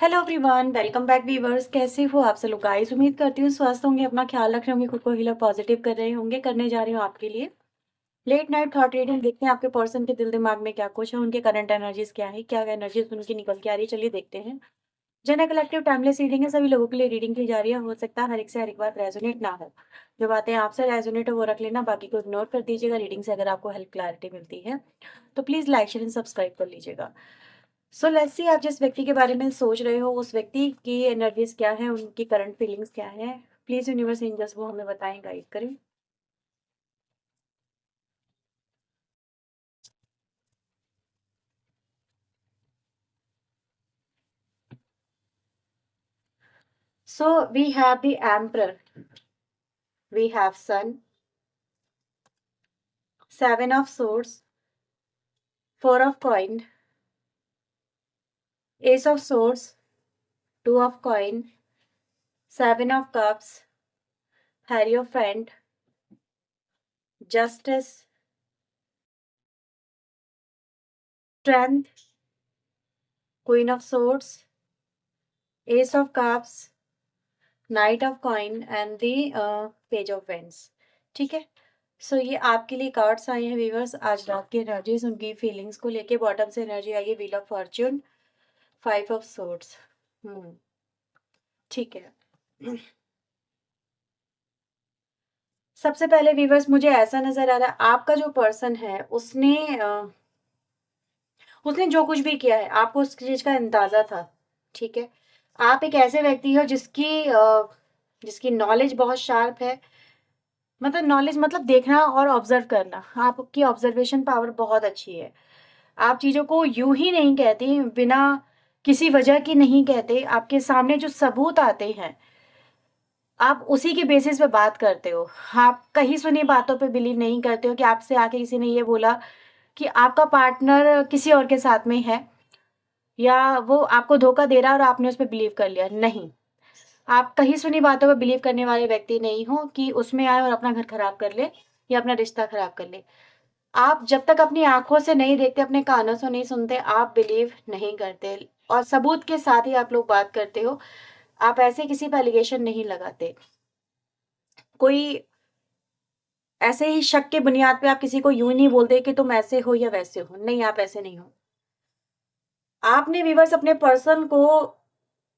Hello everyone, welcome back viewers. कैसे हो आप सब लोग गाइस? उम्मीद करती हूँ स्वस्थ होंगे, अपना ख्याल रख रहे होंगे, खुद को हील और पॉजिटिव कर रहे होंगे। करने जा रही हूँ आपके लिए लेट नाइट थॉट रीडिंग। देखते हैं आपके पर्सन के दिल दिमाग में क्या कुछ है, उनके करंट एनर्जीज क्या है, क्या एनर्जीज उनकी निकल के आ रही है। चलिए देखते हैं। जनरल कलेक्टिव टाइमलेस रीडिंग है, सभी लोगों के लिए रीडिंग की जा रही है। हो सकता है हर एक से हर एक बात रेजोनेट ना हो। जो बातें आपसे रेजोनेट हो वो रख लेना, बाकी को इग्नोर कर दीजिएगा। रीडिंग से अगर आपको हेल्प क्लैरिटी मिलती है तो please like share and subscribe कर लीजिएगा। सो लेट्स सी, आप जिस व्यक्ति के बारे में सोच रहे हो उस व्यक्ति की एनर्जीज क्या है, उनकी करंट फीलिंग्स क्या है। प्लीज यूनिवर्स एंजल्स वो हमें बताएं, गाइड करें। So we have the emperor, we have sun, seven of swords, four of coin, ace of swords, two of coin, seven of cups, hierophant, justice, strength, queen of swords, ace of cups, knight of coin and the page of wands. ठीक है। सो ये आपके लिए cards आए हैं viewers. आज रात की एनर्जीज, उनकी फीलिंग्स को लेके बॉटम से एनर्जी आई है, wheel of Fortune, five of swords. ठीक है। सबसे पहले व्यूअर्स, मुझे ऐसा नजर आ रहा है आपका जो पर्सन है उसने जो कुछ भी किया है आपको उस चीज का अंदाजा था। ठीक है। आप एक ऐसे व्यक्ति हो जिसकी नॉलेज बहुत शार्प है। मतलब नॉलेज मतलब देखना और ऑब्जर्व करना, आपकी ऑब्जर्वेशन पावर बहुत अच्छी है। आप चीज़ों को यूं ही नहीं कहते, बिना किसी वजह की नहीं कहते। आपके सामने जो सबूत आते हैं आप उसी के बेसिस पे बात करते हो। आप कहीं सुनी बातों पे बिलीव नहीं करते हो कि आपसे आके किसी ने ये बोला कि आपका पार्टनर किसी और के साथ में है या वो आपको धोखा दे रहा है और आपने उस पर बिलीव कर लिया। नहीं, आप कहीं सुनी बातों पे बिलीव करने वाले व्यक्ति नहीं हो कि उसमें आए और अपना घर खराब कर ले या अपना रिश्ता खराब कर ले। आप जब तक अपनी आंखों से नहीं देखते, अपने कानों से नहीं सुनते, आप बिलीव नहीं करते। और सबूत के साथ ही आप लोग बात करते हो। आप ऐसे किसी पर एलिगेशन नहीं लगाते। कोई ऐसे ही शक के बुनियाद पे आप किसी को यूं नहीं बोलते कि तुम ऐसे हो या वैसे हो। नहीं, आप ऐसे नहीं हो। आपने व्यूअर्स अपने पर्सन को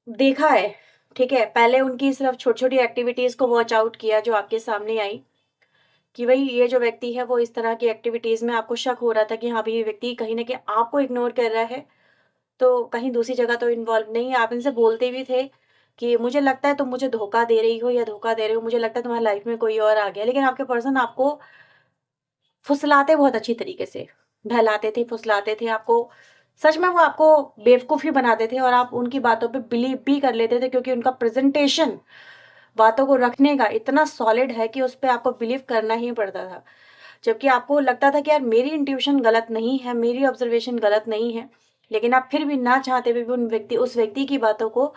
देखा है। ठीक है। पहले उनकी सिर्फ छोटी छोटी एक्टिविटीज को वॉच आउट किया जो आपके सामने आई कि भाई ये जो व्यक्ति है वो इस तरह की एक्टिविटीज में आपको शक हो रहा था कि हाँ भाई ये व्यक्ति कहीं ना कहीं आपको इग्नोर कर रहा है, तो कहीं दूसरी जगह तो इन्वॉल्व नहीं है। आप इनसे बोलते भी थे कि मुझे लगता है तुम मुझे धोखा दे रही हो या धोखा दे रहे हो, मुझे लगता है तुम्हारी लाइफ में कोई और आ गया। लेकिन आपके पर्सन आपको फुसलाते बहुत अच्छी तरीके से, बहलाते थे, फुसलाते थे आपको। सच में वो आपको बेवकूफ़ी बनाते थे और आप उनकी बातों पे बिलीव भी कर लेते थे, क्योंकि उनका प्रेजेंटेशन बातों को रखने का इतना सॉलिड है कि उस पर आपको बिलीव करना ही पड़ता था। जबकि आपको लगता था कि यार मेरी इंट्यूशन गलत नहीं है, मेरी ऑब्जर्वेशन गलत नहीं है, लेकिन आप फिर भी ना चाहते हुए भी उस व्यक्ति की बातों को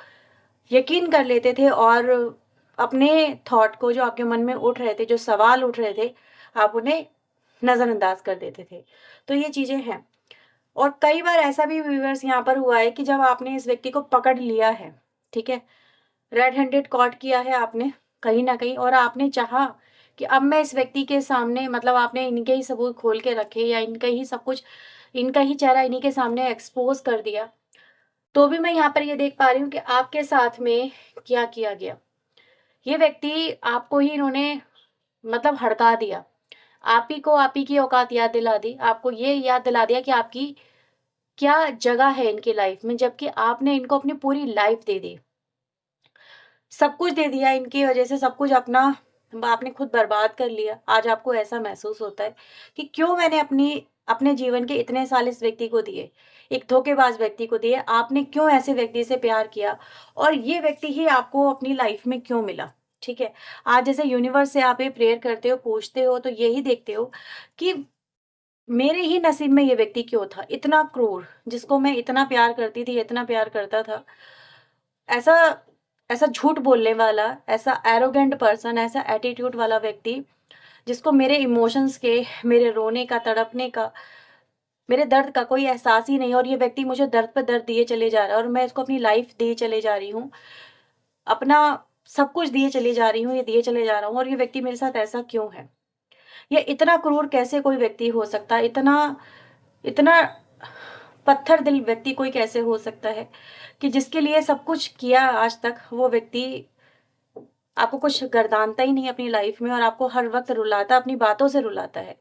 यकीन कर लेते थे और अपने थॉट को, जो आपके मन में उठ रहे थे, जो सवाल उठ रहे थे, आप उन्हें नज़रअंदाज कर देते थे। तो ये चीज़ें हैं। और कई बार ऐसा भी व्यूअर्स यहाँ पर हुआ है कि जब आपने इस व्यक्ति को पकड़ लिया है, ठीक है, रेड हैंडेड कॉट किया है आपने कहीं ना कहीं, और आपने चाहा कि अब मैं इस व्यक्ति के सामने, मतलब आपने इनके ही सबूत खोल के रखे या इनका ही सब कुछ, इनका ही चेहरा इन्हीं के सामने एक्सपोज कर दिया, तो भी मैं यहाँ पर ये देख पा रही हूँ कि आपके साथ में क्या किया गया। ये व्यक्ति आपको ही इन्होंने मतलब हड़का दिया। आप ही की औकात याद दिला दी, आपको ये याद दिला दिया कि आपकी क्या जगह है इनकी लाइफ में, जबकि आपने इनको अपनी पूरी लाइफ दे दी, सब कुछ दे दिया इनकी वजह से, सब कुछ अपना आपने खुद बर्बाद कर लिया। आज आपको ऐसा महसूस होता है कि क्यों मैंने अपने जीवन के इतने साल इस व्यक्ति को दिए, एक धोखेबाज व्यक्ति को दिए। आपने क्यों ऐसे व्यक्ति से प्यार किया और ये व्यक्ति ही आपको अपनी लाइफ में क्यों मिला। ठीक है। आज जैसे यूनिवर्स से आप ये प्रेयर करते हो, पूछते हो, तो यही देखते हो कि मेरे ही नसीब में ये व्यक्ति क्यों था, इतना क्रूर, जिसको मैं इतना प्यार करती थी, इतना प्यार करता था। ऐसा ऐसा झूठ बोलने वाला, ऐसा एरोगेंट पर्सन, ऐसा एटीट्यूड वाला व्यक्ति, जिसको मेरे इमोशंस के, मेरे रोने का, तड़पने का, मेरे दर्द का कोई एहसास ही नहीं, और ये व्यक्ति मुझे दर्द पर दर्द दिए चले जा रहा है और मैं इसको अपनी लाइफ दिए चले जा रही हूँ, अपना सब कुछ दिए चली जा रही हूँ, ये दिए चले जा रहा हूँ, और ये व्यक्ति मेरे साथ ऐसा क्यों है? ये इतना क्रूर कैसे कोई व्यक्ति हो सकता है? इतना इतना पत्थर दिल व्यक्ति कोई कैसे हो सकता है कि जिसके लिए सब कुछ किया आज तक, वो व्यक्ति आपको कुछ गर्दानता ही नहीं अपनी लाइफ में, और आपको हर वक्त रुलाता, अपनी बातों से रुलाता है।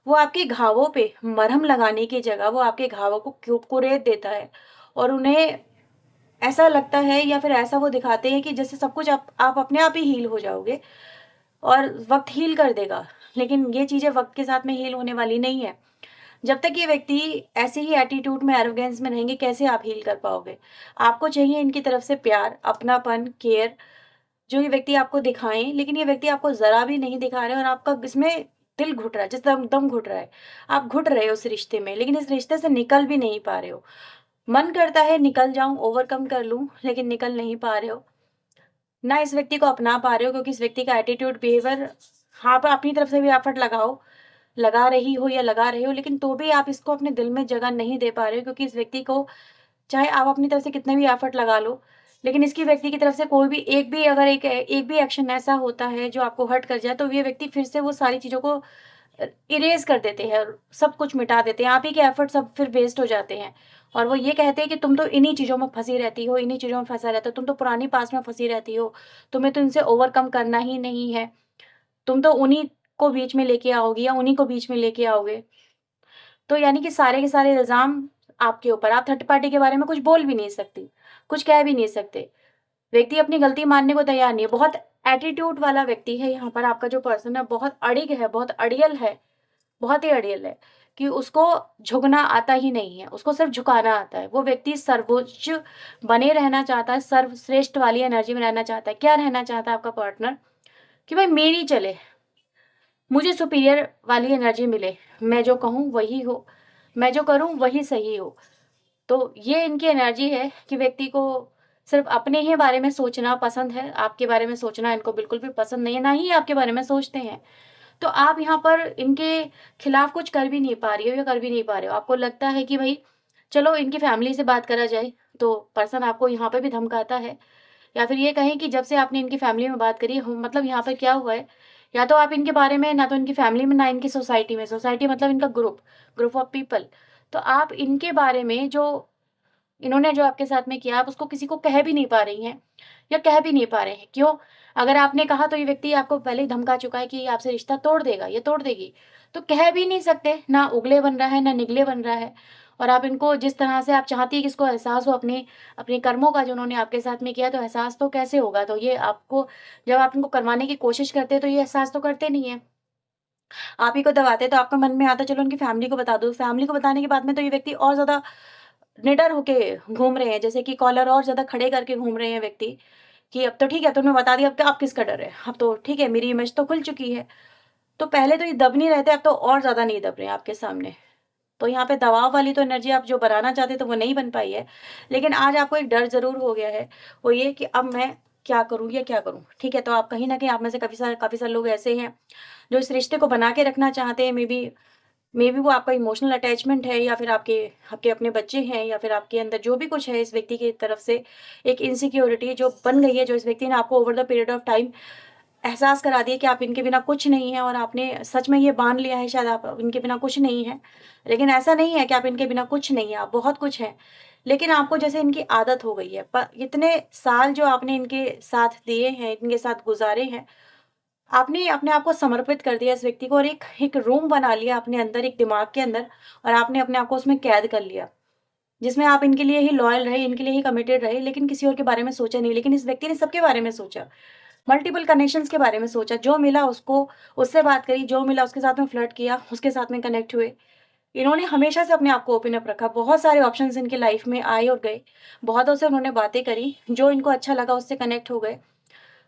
वो आपके घावों पे मरहम लगाने की जगह वो आपके घावों को कुरेद देता है, और उन्हें ऐसा लगता है, या फिर ऐसा वो दिखाते हैं कि जैसे सब कुछ आप अपने आप ही हील हो जाओगे और वक्त हील कर देगा। लेकिन ये चीज़ें वक्त के साथ में हील होने वाली नहीं है। जब तक ये व्यक्ति ऐसे ही एटीट्यूड में, एरोगेंस में रहेंगे, कैसे आप हील कर पाओगे? आपको चाहिए इनकी तरफ से प्यार, अपनापन, केयर, जो ये व्यक्ति आपको दिखाएं, लेकिन ये व्यक्ति आपको जरा भी नहीं दिखा रहे, और आपका इसमें दिल घुट रहा है, जिस दम घुट रहा है। आप घुट रहे हो उस रिश्ते में, लेकिन इस रिश्ते से निकल भी नहीं पा रहे हो। मन करता है निकल जाऊं, ओवरकम कर लूं, लेकिन निकल नहीं पा रहे हो। ना इस व्यक्ति को अपना पा रहे हो, क्योंकि इस व्यक्ति का एटीट्यूड, बिहेवियर, आप अपनी तरफ से भी एफर्ट लगाओ, लगा रही हो या लगा रहे हो, लेकिन तो भी आप इसको अपने दिल में जगह नहीं दे पा रहे हो, क्योंकि इस व्यक्ति को, चाहे आप अपनी तरफ से कितने भी एफर्ट लगा लो, लेकिन इसकी व्यक्ति की तरफ से कोई भी एक भी एक्शन ऐसा होता है जो आपको हर्ट कर जाए, तो ये व्यक्ति फिर से वो सारी चीज़ों को इरेज कर देते हैं, सब कुछ मिटा देते हैं, आप ही के एफर्ट सब फिर वेस्ट हो जाते हैं। और वो ये कहते हैं कि तुम तो इन्हीं चीज़ों में फंसी रहती हो, इन्हीं चीज़ों में फंसा रहता हो, तुम तो पुरानी पास में फंसी रहती हो, तुम्हें तो इनसे ओवरकम करना ही नहीं है, तुम तो उन्हीं को बीच में लेके आओगी या उन्हीं को बीच में लेके आओगे। तो यानी कि सारे के सारे इल्ज़ाम आपके ऊपर, आप थर्ड पार्टी के बारे में कुछ बोल भी नहीं सकती, कुछ कह भी नहीं सकते। व्यक्ति अपनी गलती मानने को तैयार नहीं है, बहुत एटीट्यूड वाला व्यक्ति है यहाँ पर आपका जो पर्सन है, बहुत अड़िग है, बहुत अड़ियल है, बहुत ही अड़ियल है, कि उसको झुकना आता ही नहीं है, उसको सिर्फ झुकाना आता है। वो व्यक्ति सर्वोच्च बने रहना चाहता है, सर्वश्रेष्ठ वाली एनर्जी में रहना चाहता है। क्या रहना चाहता है आपका पार्टनर? कि भाई मेरी चले, मुझे सुपीरियर वाली एनर्जी मिले, मैं जो कहूँ वही हो, मैं जो करूँ वही सही हो। तो ये इनकी एनर्जी है कि व्यक्ति को सिर्फ अपने ही बारे में सोचना पसंद है, आपके बारे में सोचना इनको बिल्कुल भी पसंद नहीं है, ना ही आपके बारे में सोचते हैं। तो आप यहाँ पर इनके खिलाफ कुछ कर भी नहीं पा रही हो या कर भी नहीं पा रहे हो। आपको लगता है कि भाई चलो इनकी फैमिली से बात करा जाए, तो पर्सन आपको यहाँ पे भी धमकाता है, या फिर ये कहें कि जब से आपने इनकी फैमिली में बात करी मतलब यहाँ पर क्या हुआ है, या तो आप इनके बारे में, ना तो इनकी फैमिली में, ना इनकी सोसाइटी में, सोसाइटी मतलब इनका ग्रुप ऑफ पीपल, तो आप इनके बारे में जो इन्होंने जो आपके साथ में किया, आप उसको किसी को कह भी नहीं पा रही हैं या कह भी नहीं पा रहे हैं। क्यों? अगर आपने कहा तो ये व्यक्ति आपको पहले ही धमका चुका है कि ये आपसे रिश्ता तोड़ देगा, ये तोड़ देगी। तो कह भी नहीं सकते, ना उगले बन रहा है, ना निगले बन रहा है। और आप इनको जिस तरह से आप चाहती हैं कि इसको एहसास हो अपने अपने कर्मों का जो उन्होंने आपके साथ में किया, तो एहसास तो कैसे होगा? तो ये आपको, जब आप इनको करवाने की कोशिश करते हैं, तो ये एहसास तो करते नहीं है। आप ही को दबाते हैं, तो आपके मन में आता है चलो उनकी फैमिली को बता दो। फैमिली को बताने के बाद में तो ये व्यक्ति और ज़्यादा निडर होके घूम रहे हैं, जैसे कि कॉलर और ज़्यादा खड़े करके घूम रहे हैं व्यक्ति, कि अब तो ठीक है, तुमने बता दिया, अब किसका डर है? अब तो ठीक है, मेरी इमेज तो खुल चुकी है। तो पहले तो ये दब नहीं रहे थे, अब तो और ज़्यादा नहीं दब रहे हैं आपके सामने। तो यहाँ पे दबाव वाली तो एनर्जी आप जो बनाना चाहते थे वो नहीं बन पाई है। लेकिन आज आपको एक डर ज़रूर हो गया है, वो ये कि अब मैं क्या करूँ या क्या करूँ? ठीक है, तो आप कहीं न कहीं, आप में से काफ़ी सारे लोग ऐसे हैं जो इस रिश्ते को बना के रखना चाहते हैं। मे बी वो आपका इमोशनल अटैचमेंट है, या फिर आपके आपके अपने बच्चे हैं, या फिर आपके अंदर जो भी कुछ है, इस व्यक्ति की तरफ से एक इनसिक्योरिटी जो बन गई है, जो इस व्यक्ति ने आपको over the period of time एहसास करा दिया कि आप इनके बिना कुछ नहीं है, और आपने सच में ये मान लिया है शायद आप इनके बिना कुछ नहीं है। लेकिन ऐसा नहीं है कि आप इनके बिना कुछ नहीं है, आप बहुत कुछ हैं। लेकिन आपको जैसे इनकी आदत हो गई है, इतने साल जो आपने इनके साथ दिए हैं, इनके साथ गुजारे हैं, आपने अपने आप को समर्पित कर दिया इस व्यक्ति को, और एक एक रूम बना लिया अपने अंदर, एक दिमाग के अंदर, और आपने अपने आप को उसमें कैद कर लिया, जिसमें आप इनके लिए ही लॉयल रहे, इनके लिए ही कमिटेड रहे, लेकिन किसी और के बारे में सोचा नहीं। लेकिन इस व्यक्ति ने सबके बारे में सोचा, मल्टीपल कनेक्शंस के बारे में सोचा, जो मिला उसको उससे बात करी, जो मिला उसके साथ में फ्लर्ट किया, उसके साथ में कनेक्ट हुए। इन्होंने हमेशा से अपने आप को ओपन अप रखा, बहुत सारे ऑप्शंस इनकी लाइफ में आए और गए, बहुतों से उन्होंने बातें करी, जो इनको अच्छा लगा उससे कनेक्ट हो गए,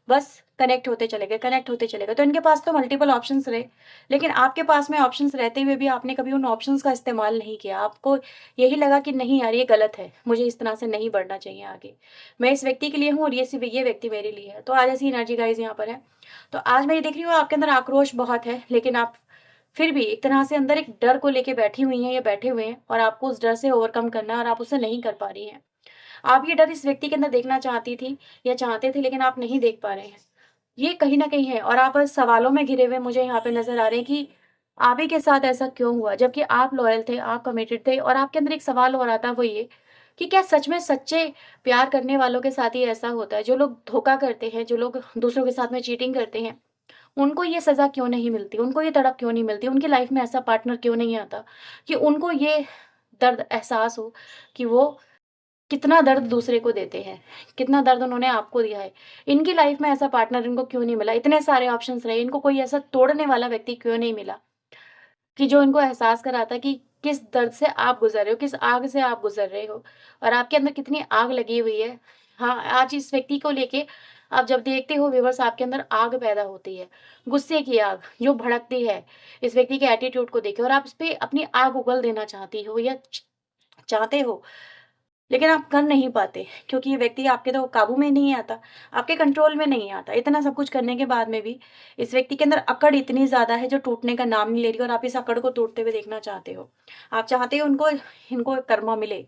बस कनेक्ट होते चले गए, कनेक्ट होते चले गए। तो इनके पास तो मल्टीपल ऑप्शंस रहे, लेकिन आपके पास में ऑप्शंस रहते हुए भी आपने कभी उन ऑप्शंस का इस्तेमाल नहीं किया। आपको यही लगा कि नहीं यार, ये गलत है, मुझे इस तरह से नहीं बढ़ना चाहिए आगे, मैं इस व्यक्ति के लिए हूँ और ये व्यक्ति मेरे लिए है। तो आज ऐसी एनर्जी गाइज यहाँ पर है। तो आज मैं ये देख रही हूँ आपके अंदर आक्रोश बहुत है, लेकिन आप फिर भी एक तरह से अंदर एक डर को लेके बैठी हुई हैं या बैठे हुए हैं, और आपको उस डर से ओवरकम करना है और आप उसे नहीं कर पा रही हैं। आप ये डर इस व्यक्ति के अंदर देखना चाहती थी या चाहते थे, लेकिन आप नहीं देख पा रहे हैं। ये कहीं न कहीं है, और आप बस सवालों में घिरे हुए मुझे यहाँ पे नज़र आ रहे हैं कि आप ही के साथ ऐसा क्यों हुआ? जबकि आप लॉयल थे, आप कमिटेड थे, और आपके अंदर एक सवाल और आता है, वो ये कि क्या सच में सच्चे प्यार करने वालों के साथ ही ऐसा होता है? जो लोग धोखा करते हैं, जो लोग दूसरों के साथ में चीटिंग करते हैं, उनको ये सज़ा क्यों नहीं मिलती? उनको ये तड़प क्यों नहीं मिलती? उनकी लाइफ़ में ऐसा पार्टनर क्यों नहीं आता कि उनको ये दर्द एहसास हो कि वो कितना दर्द दूसरे को देते हैं, कितना दर्द उन्होंने आपको दिया है। इनकी लाइफ़ में ऐसा पार्टनर इनको क्यों नहीं मिला? इतने सारे ऑप्शंस रहे, इनको कोई ऐसा तोड़ने वाला व्यक्ति क्यों नहीं मिला कि जो इनको एहसास कराता कि किस दर्द से आप गुज़र रहे हो, किस आग से आप गुज़र रहे हो, और आपके अंदर कितनी आग लगी हुई है। हाँ, आज इस व्यक्ति को लेके आप जब देखते हो व्यूअर्स, आपके अंदर आग पैदा होती है, गुस्से की आग जो भड़कती है इस व्यक्ति के एटीट्यूड को देख के, और आप इस पे अपनी आग उगल देना चाहती हो या चाहते हो, लेकिन आप कर नहीं पाते, क्योंकि ये व्यक्ति आपके तो काबू में नहीं आता, आपके कंट्रोल में नहीं आता। इतना सब कुछ करने के बाद में भी इस व्यक्ति के अंदर अकड़ इतनी ज़्यादा है जो टूटने का नाम नहीं ले रही, और आप इस अकड़ को टूटते हुए देखना चाहते हो। आप चाहते हो उनको इनको कर्मा मिले,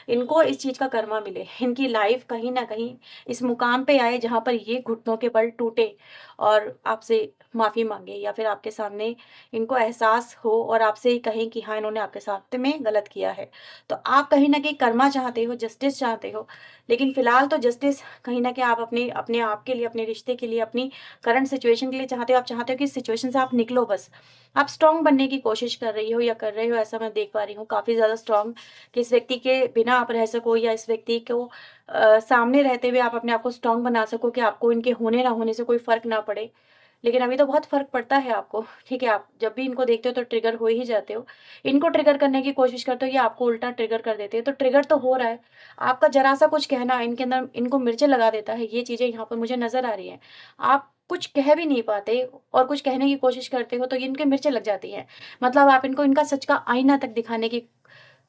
इनको इस चीज़ का कर्मा मिले, इनकी लाइफ़ कहीं न कहीं इस मुकाम पे आए जहाँ पर ये घुटनों के बल टूटे और आपसे माफ़ी माँगे, या फिर आपके सामने इनको एहसास हो और आपसे ही कहें कि हाँ, इन्होंने आपके साथ में गलत किया है। तो आप कहीं न कहीं कर्मा चाहते हो, जस्टिस चाहते हो, लेकिन फ़िलहाल तो जस्टिस कहीं न कहीं आप अपने अपने आप के लिए, अपने रिश्ते के लिए, अपनी करंट सिचुएशन के लिए चाहते हो। आप चाहते हो कि इस सिचुएशन से आप निकलो बस। आप स्ट्रॉन्ग बनने की कोशिश कर रही हो या कर रहे हो, ऐसा मैं देख पा रही हूँ, काफ़ी ज़्यादा स्ट्रॉन्ग, कि इस व्यक्ति के बिना आप रह सको, या इस व्यक्ति को सामने रहते हुए आप अपने आप को स्ट्रॉन्ग बना सको कि आपको इनके होने ना होने से कोई फ़र्क ना पड़े। लेकिन अभी तो बहुत फ़र्क पड़ता है आपको, ठीक है? आप जब भी इनको देखते हो तो ट्रिगर हो ही जाते हो। इनको ट्रिगर करने की कोशिश करते हो, ये आपको उल्टा ट्रिगर कर देते हैं, तो ट्रिगर तो हो रहा है। आपका ज़रा-सा कुछ कहना इनके अंदर इनको मिर्चें लगा देता है, ये चीज़ें यहाँ पर मुझे नज़र आ रही हैं। आप कुछ कह भी नहीं पाते और कुछ कहने की कोशिश करते हो तो ये इनके मिर्चें लग जाती हैं। मतलब आप इनको इनका सच का आईना तक दिखाने की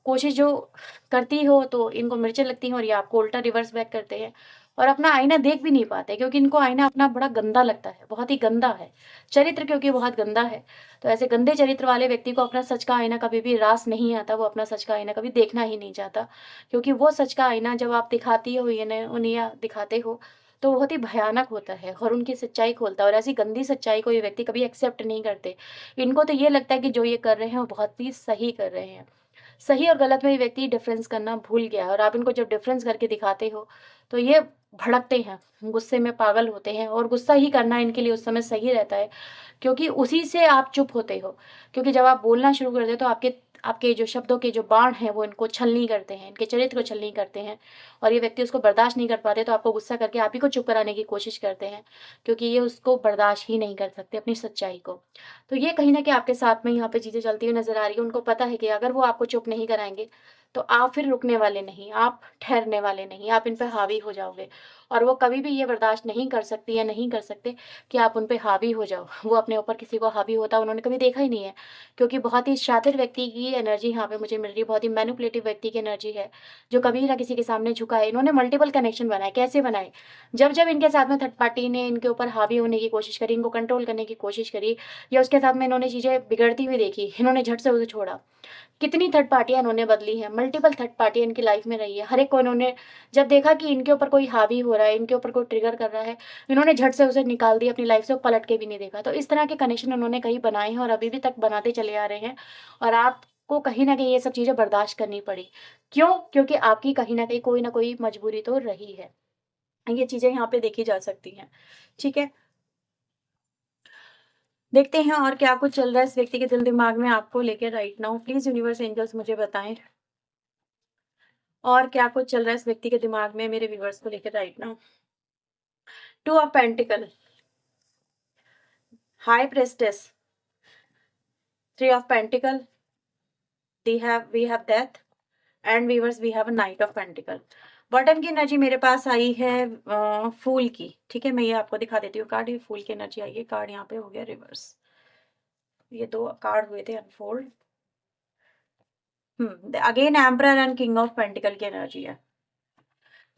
कोशिश जो करती हो तो इनको मिर्चें लगती हैं, और ये आपको उल्टा रिवर्स बैक करते हैं, और अपना आईना देख भी नहीं पाते, क्योंकि इनको आईना अपना बड़ा गंदा लगता है, बहुत ही गंदा है। चरित्र क्योंकि बहुत गंदा है, तो ऐसे गंदे चरित्र वाले व्यक्ति को अपना सच का आईना कभी भी रास नहीं आता, वो अपना सच का आईना कभी देखना ही नहीं चाहता। क्योंकि वो सच का आईना जब आप दिखाती हो उन्हें या दिखाते हो, तो बहुत ही भयानक होता है और उनकी सच्चाई खोलता है, और ऐसी गंदी सच्चाई को ये व्यक्ति कभी एक्सेप्ट नहीं करते। इनको तो ये लगता है कि जो ये कर रहे हैं वो बहुत ही सही कर रहे हैं। सही और गलत में ये व्यक्ति डिफ़रेंस करना भूल गया है, और आप इनको जब डिफ़रेंस करके दिखाते हो, तो ये भड़कते हैं, गुस्से में पागल होते हैं, और गुस्सा ही करना इनके लिए उस समय सही रहता है, क्योंकि उसी से आप चुप होते हो। क्योंकि जब आप बोलना शुरू कर देते हो तो आपके आपके जो शब्दों के जो बाण हैं वो इनको छलनी करते हैं, इनके चरित्र को छलनी करते हैं, और ये व्यक्ति उसको बर्दाश्त नहीं कर पाते, तो आपको गुस्सा करके आप ही को चुप कराने की कोशिश करते हैं, क्योंकि ये उसको बर्दाश्त ही नहीं कर सकते अपनी सच्चाई को। तो ये कहीं न कहीं आपके साथ में यहाँ पे चीज़ें चलती हुई नज़र आ रही हैं। उनको पता है कि अगर वो आपको चुप नहीं कराएँगे, तो आप फिर रुकने वाले नहीं, आप ठहरने वाले नहीं, आप इन पे हावी हो जाओगे, और वो कभी भी ये बर्दाश्त नहीं कर सकती या नहीं कर सकते कि आप उन पे हावी हो जाओ। वो अपने ऊपर किसी को हावी होता उन्होंने कभी देखा ही नहीं है, क्योंकि बहुत ही शातिर व्यक्ति की एनर्जी यहाँ पे मुझे मिल रही है, बहुत ही मैनिपुलेटिव व्यक्ति की एनर्जी है, जो कभी ना किसी के सामने झुका है। इन्होंने मल्टीपल कनेक्शन बनाए, कैसे बनाए? जब-जब इनके साथ में थर्ड पार्टी ने इनके ऊपर हावी होने की कोशिश करी, इनको कंट्रोल करने की कोशिश करी, या उसके साथ में इन्होंने चीज़ें बिगड़ती हुई देखी, इन्होंने झट से उसे छोड़ा। कितनी थर्ड पार्टियाँ इन्होंने बदली हैं, मल्टीपल थर्ड पार्टियाँ इनकी लाइफ में रही है। हर एक को इन्होंने जब देखा कि इनके ऊपर कोई हावी हो रहा है, इनके ऊपर कोई ट्रिगर कर रहा है, इन्होंने झट से उसे निकाल दिया अपनी लाइफ से, और पलट के भी नहीं देखा। तो इस तरह के कनेक्शन उन्होंने कई बनाए हैं और अभी भी तक बनाते चले आ रहे हैं, और आपको कहीं न कहीं ये सब चीज़ें बर्दाश्त करनी पड़ी। क्यों? क्योंकि आपकी कहीं न कहीं कोई न कोई मजबूरी तो रही है। ये चीज़ें यहाँ पे देखी जा सकती हैं। ठीक है? देखते हैं और क्या कुछ चल रहा है इस व्यक्ति के दिल-दिमाग में आपको लेके right now. Please universe angels मुझे बताएँ, और क्या कुछ चल रहा है इस व्यक्ति के दिमाग में मेरे व्यूअर्स को लेके right now. 2 of pentacles, high priestess, 3 of pentacles, we have death, and viewers we have a knight of pentacles. Bottom की एनर्जी मेरे पास आई है फूल की, ठीक है? मैं ये आपको दिखा देती हूँ कार्ड, ये फूल की एनर्जी आई है, कार्ड यहाँ पे हो गया रिवर्स। ये 2 कार्ड हुए थे unfold. Again emperor and king of pentacle की एनर्जी है।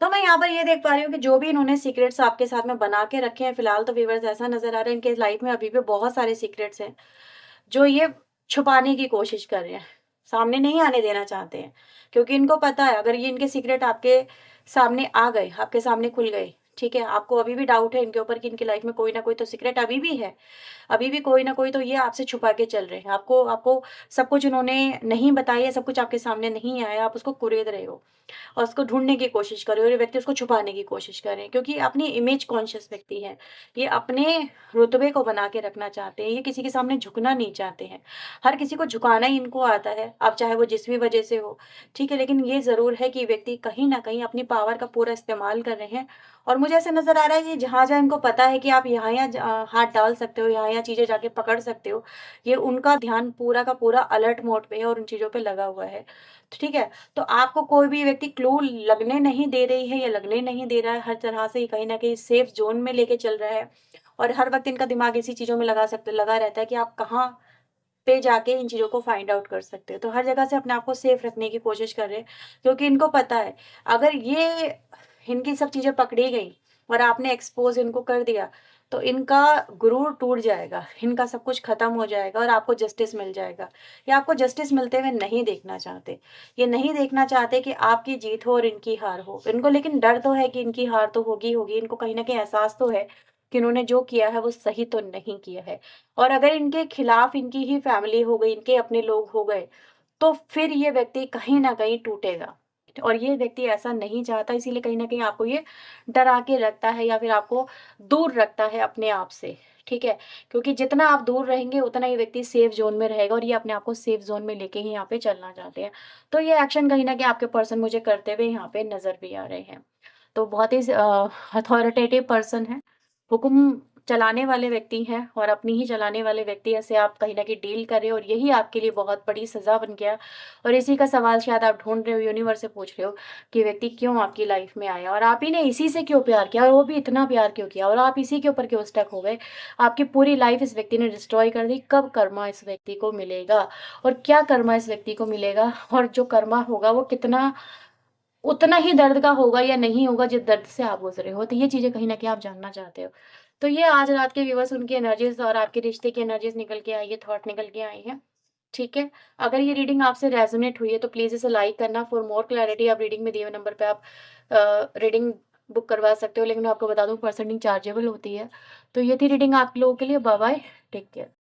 तो मैं यहाँ पर ये देख पा रही हूँ कि जो भी इन्होंने सीक्रेट्स आपके साथ में बना के रखे हैं, फिलहाल तो व्यूअर्स ऐसा नज़र आ रहा है इनके लाइफ में अभी भी बहुत सारे सीक्रेट्स हैं, जो ये छुपाने की कोशिश कर रहे हैं, सामने नहीं आने देना चाहते हैं, क्योंकि इनको पता है अगर ये इनके सीक्रेट आपके सामने आ गए, आपके सामने खुल गए, ठीक है, आपको अभी भी डाउट है इनके ऊपर कि इनकी लाइफ में कोई ना कोई तो सीक्रेट अभी भी है, अभी भी कोई ना कोई तो ये आपसे छुपा के चल रहे हैं, आपको आपको सब कुछ उन्होंने नहीं बताया, सब कुछ आपके सामने नहीं आया, आप उसको कुरेद रहे हो और उसको ढूँढने की कोशिश कर रहे हो और ये व्यक्ति उसको छुपाने की कोशिश कर रहे हैं, क्योंकि अपनी इमेज कॉन्शियस व्यक्ति है। ये अपने रुतबे को बना के रखना चाहते हैं, ये किसी के सामने झुकना नहीं चाहते हैं। हर किसी को झुकाना ही इनको आता है, अब चाहे वो जिस भी वजह से हो, ठीक है? लेकिन ये ज़रूर है कि व्यक्ति कहीं न कहीं अपनी पावर का पूरा इस्तेमाल कर रहे हैं और मुझे ऐसा नज़र आ रहा है कि जहाँ-जहाँ इनको पता है कि आप यहाँ-यहाँ हाथ डाल सकते हो, यहाँ-यहाँ चीज़ें जाके पकड़ सकते हो, ये उनका ध्यान पूरा का पूरा अलर्ट मोड पे है और उन चीज़ों पे लगा हुआ है। ठीक है? तो आपको कोई भी व्यक्ति क्लू लगने नहीं दे रही है या लगने नहीं दे रहा है, हर तरह से कहीं न कहीं सेफ ज़ोन में लेके चल रहा है और हर वक़्त इनका दिमाग इसी चीज़ों में लगा रहता है कि आप कहाँ पे जाके इन चीज़ों को फाइंड आउट कर सकते हो। तो हर जगह से अपने आप को सेफ रखने की कोशिश कर रहे हैं, क्योंकि इनको पता है, अगर ये इनकी सब चीज़ें पकड़ी गई और आपने एक्सपोज़ इनको कर दिया, तो इनका गुरूर टूट जाएगा, इनका सब कुछ खत्म हो जाएगा और आपको जस्टिस मिल जाएगा। ये आपको जस्टिस मिलते हुए नहीं देखना चाहते। ये नहीं देखना चाहते कि आपकी जीत हो और इनकी हार हो। इनको लेकिन डर तो है कि इनकी हार तो होगी ही होगी, इनको कहीं न कहीं एहसास तो है कि इन्होंने जो किया है वो सही तो नहीं किया है। और अगर इनके खिलाफ इनकी ही फैमिली हो गई, इनके अपने लोग हो गए, तो फिर ये व्यक्ति कहीं न कहीं टूटेगा। और ये व्यक्ति ऐसा नहीं चाहता, इसीलिए कहीं न कहीं आपको ये डरा के रखता है या फिर आपको दूर रखता है अपने आप से, ठीक है? क्योंकि जितना आप दूर रहेंगे उतना ये व्यक्ति सेफ ज़ोन में रहेगा और ये अपने आप को सेफ ज़ोन में लेके ही यहाँ पे चलना चाहते हैं। तो ये एक्शन कहीं न कहीं आपके पर्सन मुझे करते हुए यहाँ पे नज़र भी आ रहे हैं। तो बहुत ही अथॉरिटेटिव पर्सन है, हुक्म चलाने वाले व्यक्ति हैं और अपनी ही चलाने वाले व्यक्ति से आप कहीं न कहीं डील कर रहे हो और यही आपके लिए बहुत बड़ी सज़ा बन गया और इसी का सवाल शायद आप ढूँढ रहे हो, यूनिवर्स से पूछ रहे हो कि व्यक्ति क्यों आपकी लाइफ़ में आया और आप ही ने इसी से क्यों प्यार किया और वो भी इतना प्यार क्यों किया और आप इसी के ऊपर क्यों स्टक हो गए? आपकी पूरी लाइफ़ इस व्यक्ति ने डिस्ट्रॉय कर दी, कब कर्मा इस व्यक्ति को मिलेगा और क्या कर्मा इस व्यक्ति को मिलेगा और जो कर्मा होगा वो कितना उतना ही दर्द का होगा या नहीं होगा जिस दर्द से आप गुज़रे हो, तो ये चीज़ें कहीं न कहीं आप जानना चाहते हो। तो ये आज रात के व्यूअर्स उनकी एनर्जीज़ और आपके रिश्ते की एनर्जीज़ निकल के आई है, थॉट निकल के आई हैं, ठीक है? अगर ये रीडिंग आपसे रेज़ोनेट हुई है तो प्लीज़ इसे लाइक करना। फॉर मोर क्लैरिटी आप रीडिंग में दिए हुए नंबर पे आप रीडिंग बुक करवा सकते हो, लेकिन मैं आपको बता दूँ पर्सनली चार्जेबल होती है। तो ये थी रीडिंग आप लोगों के लिए। Bye bye, take care.